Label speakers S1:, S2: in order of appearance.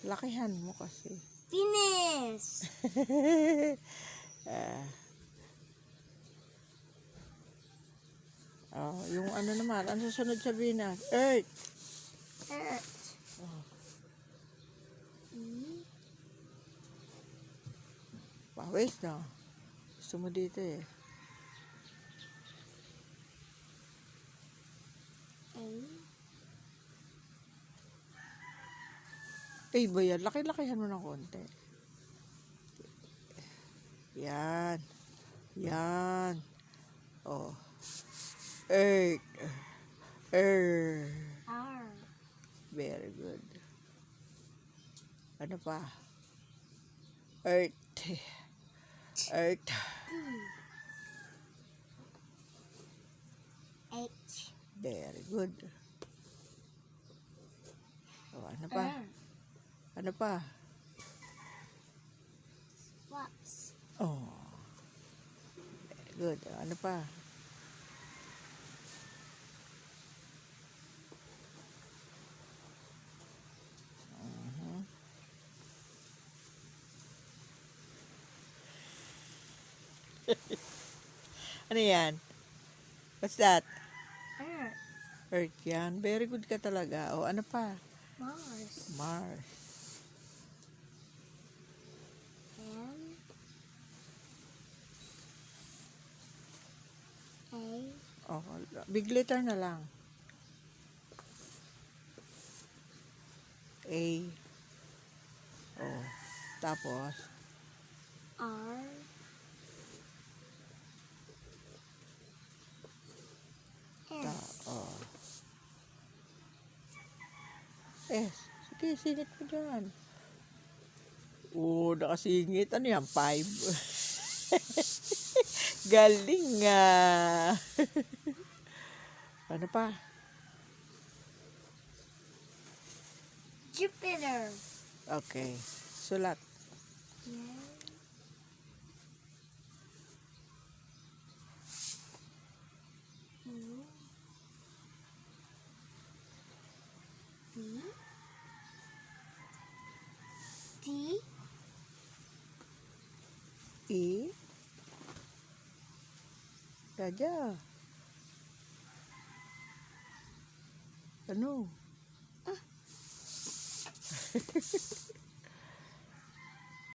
S1: Lakihan mo kasi.
S2: Venus.
S1: Yung ano naman, ano susunod sa Venus? Earth.
S2: Earth.
S1: Pawis na. Gusto mo dito eh. Eh, ba yan? Laki-lakihan mo ng konti. Yan. Yan. Oh. Earth. Earth.
S2: R.
S1: Very good. Ano pa? Earth. Earth.
S2: H.
S1: Very good. Oh, ano pa? Ano pa?
S2: Wax.
S1: Oh. Very good. Ano pa? Ano yan? What's that?
S2: Earth.
S1: Earth yan. Very good ka talaga. O, ano pa?
S2: Mars.
S1: Mars.
S2: M. A.
S1: O, big letter na lang. A. O, tapos?
S2: R. S.
S1: S. Sige, singit mo dyan. Oo, nakasingit. Ano yan? 5. Galing nga. Ano pa?
S2: Jupiter.
S1: Okay. Sulat.
S2: B. D.
S1: E. Raja. Ano?